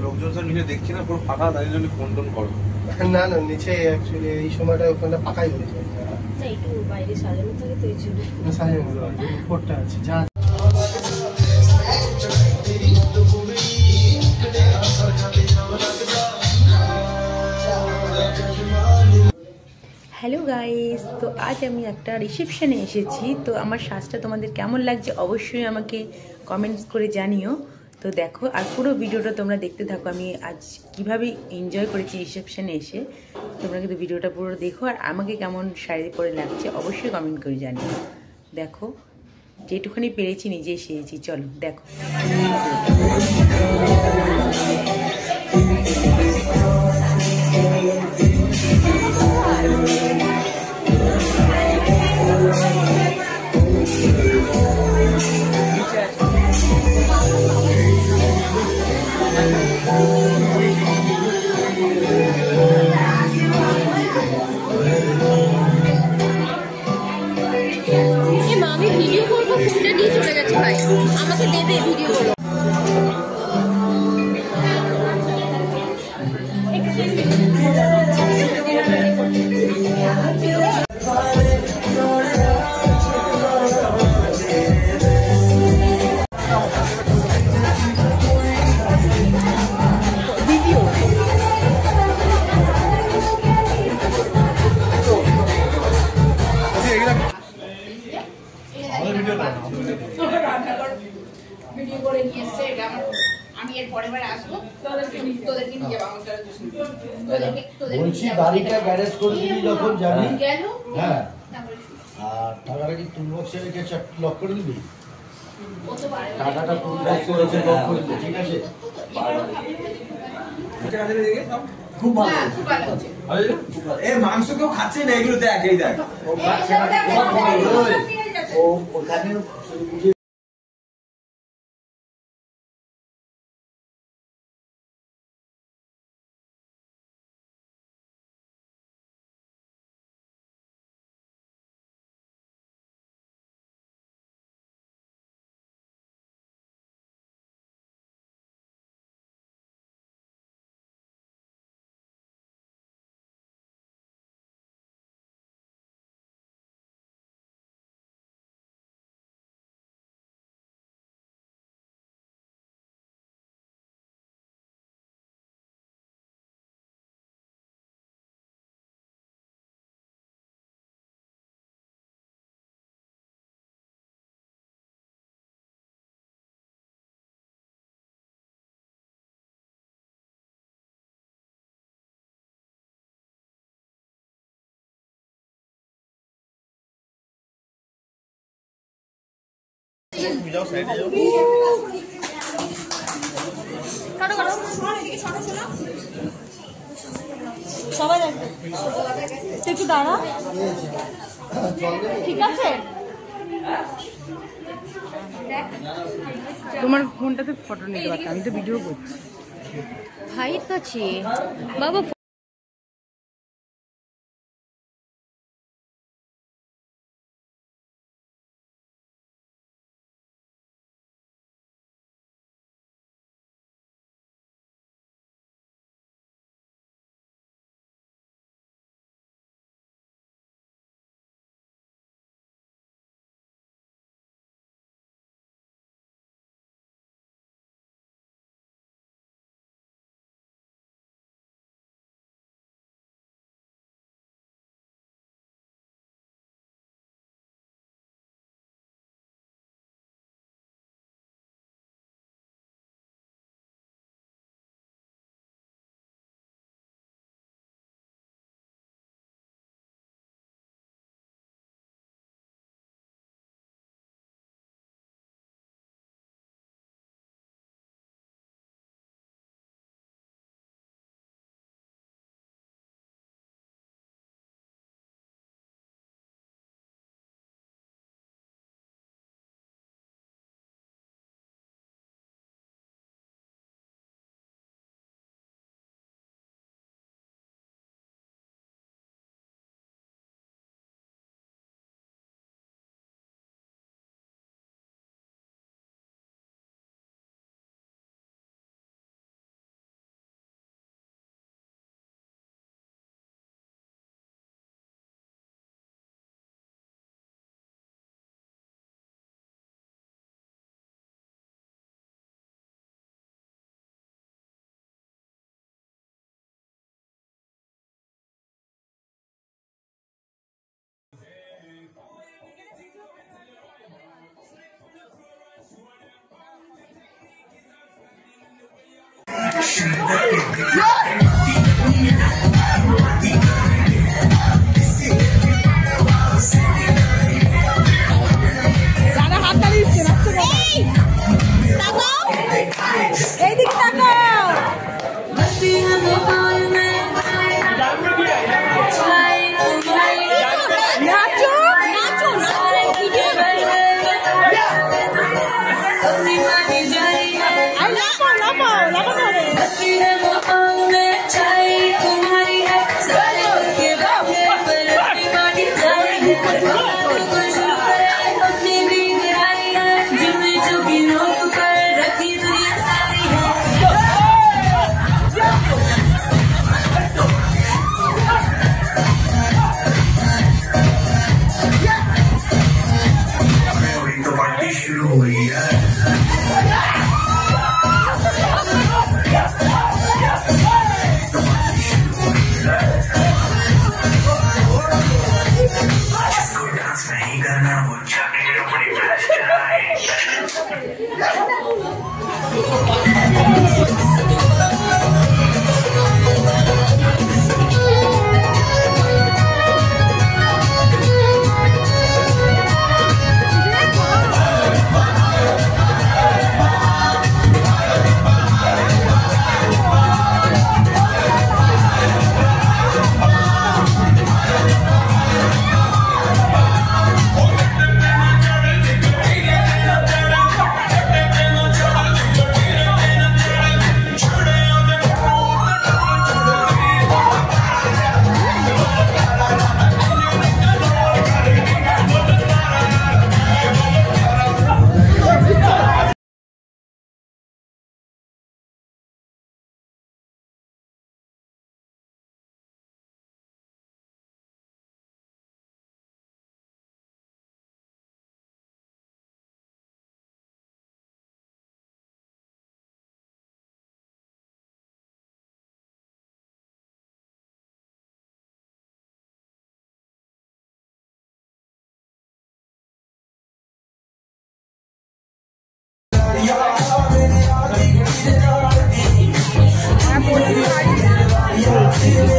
লোকজন সব নিচে দেখছি না, পুরো ফাঁকা, তাই জন্য ফোন টোন করো। না না, নিচে অ্যাকচুয়ালি এই সময়টা ওখানটা ফাঁকাই হয়ে যায়। না একটু বাইরে সাজানো থাকে তো এই জন্য। সাজানো উপরটা আছে যা। হ্যালো গাইস, তো আজ আমি একটা রিসেপশনে এসেছি। তো আমার সাজটা তোমাদের কেমন লাগছে অবশ্যই আমাকে কমেন্টস করে জানিও। তো দেখো, আর পুরো ভিডিওটা তোমরা দেখতে থাকো আমি আজ কিভাবে এনজয় করেছি রিসেপশনে এসে। তোমরা কিন্তু ভিডিওটা পুরো দেখো, আর আমাকে কেমন শাড়ি পরে লাগছে অবশ্যই কমেন্ট করে জানিও। দেখো, যেটুখানি পেরেছি নিজে সেরেছি, চলো দেখো। আমি ভিডিও করবো, ফোনটা নিয়ে চলে গেছে ভাই, আমাকে দেবে ভিডিও করবো। ভিডিও করে নিয়ে এসছে, এটা আমি এর পরের বার আসবো, তোদেরকে নিয়ে যাবো। বলছি গাড়িটা গ্যারেজ করে দিবি যখন যাবি। গেল হ্যাঁ, আর টাকাটা কি টুল বক্সে রেখে লক করে দিবি। টাকাটা টুল বক্সে রেখে লক করে দিবি, ঠিক আছে? খুব ভালো, খুব ভালো হচ্ছে। এ মাংস কেউ খাচ্ছে না, এগুলো দেখ, এই দেখ ও খাচ্ছে না, ও ওখানে সবাই দেখবে, একটু দাঁড়া, ঠিক আছে? তোমার ফোনটাতে ফটো নিতে পারতাম, আমি তো ভিডিও করছি ভাইয়ের কাছে বাবা। এইদিক তাকাও। নাচো নাচো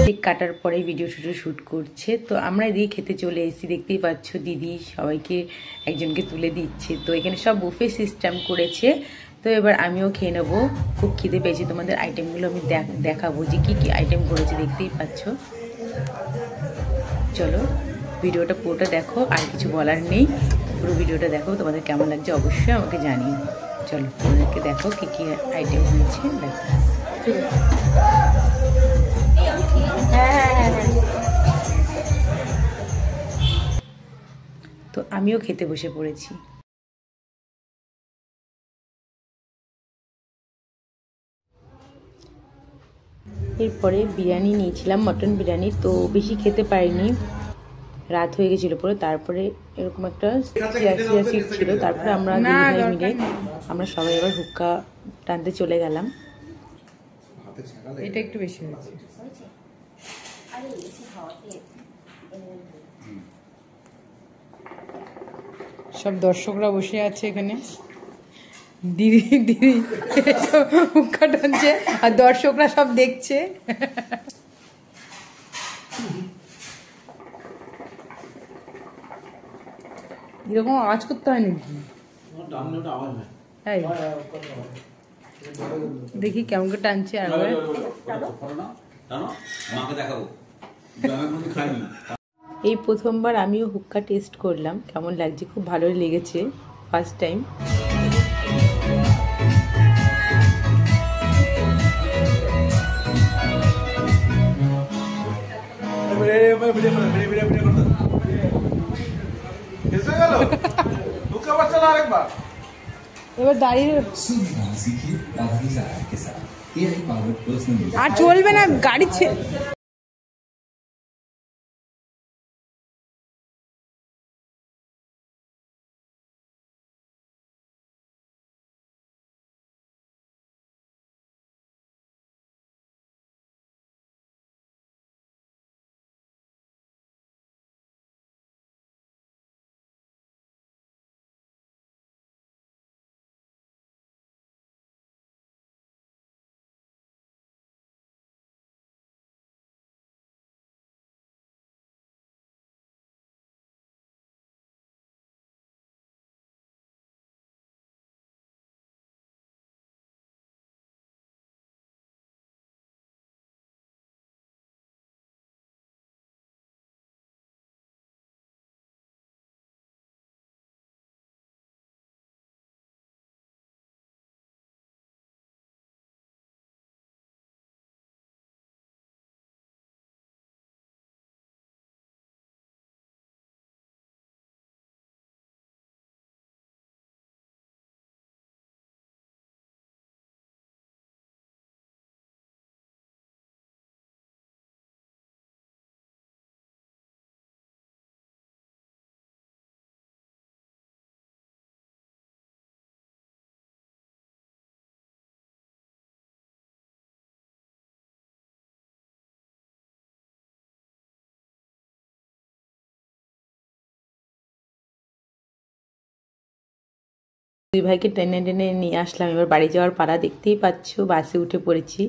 কেক কাটার পরে ভিডিও শ্যুট করছে। তো আমরা এদিকে খেতে চলে এসেছি, দেখতেই পাচ্ছ দিদি সবাইকে একজনকে তুলে দিচ্ছে। তো এখানে সব বুফে সিস্টেম করেছে। তো এবার আমিও খেয়ে নেবো, খুব খিদে পেয়েছি। তোমাদের আইটেমগুলো আমি দেখাবো যে কি কি আইটেম করেছে, দেখতেই পাচ্ছ। চলো ভিডিওটা পুরোটা দেখো, আর কিছু বলার নেই। পুরো ভিডিওটা দেখো, তোমাদের কেমন লাগছে অবশ্যই আমাকে জানিও। চলো তোমাদেরকে দেখো কি কি আইটেম হয়েছে দেখো। তো আমিও খেতে বসে পড়েছি। এরপরে বিরিয়ানি নিয়েছিলাম, মটন বিরিয়ানি। তো বেশি খেতে পারিনি, রাত হয়ে গেছিলো পুরো। তারপরে এরকম একটা সিট ছিল। তারপরে আমরা মিলে আমরা সবাই এবার হুক্কা টানতে চলে গেলাম। এটা একটু বেশি হয়েছে। সব দর্শকরা বসে আছে এখানে, দিদি দিদি হুক্কা টানছে আর দর্শকরা সব দেখছে। এরকম আওয়াজ করতে হয় নাকি? দেখি কেমন করে টানছে। আর এই প্রথমবার আমিও হুক্কা টেস্ট করলাম, কেমন লাগছে, খুব ভালোই লেগেছে, ফার্স্ট টাইম। এবার দাঁড়িয়ে আর চলবে না গাড়ি। দুই ভাইকে টেনে টেনে নিয়ে আসলাম। এবার বাড়ি যাওয়ার পাড়া, দেখতেই পাচ্ছ বাসে উঠে পড়েছি।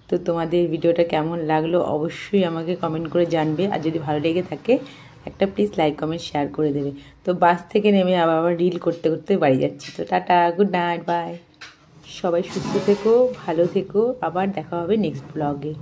তো তোমাদের ভিডিওটা কেমন লাগলো অবশ্যই আমাকে কমেন্ট করে জানবে, আর যদি ভালো লেগে থাকে একটা প্লিজ লাইক কমেন্ট শেয়ার করে দেবে। তো বাস থেকে নেমে আবার রিল করতে করতে বাড়ি যাচ্ছি। তো টাটা, গুড নাইট, বাই। সবাই সুস্থ থেকো, ভালো থেকো, আবার দেখা হবে নেক্সট ব্লগে।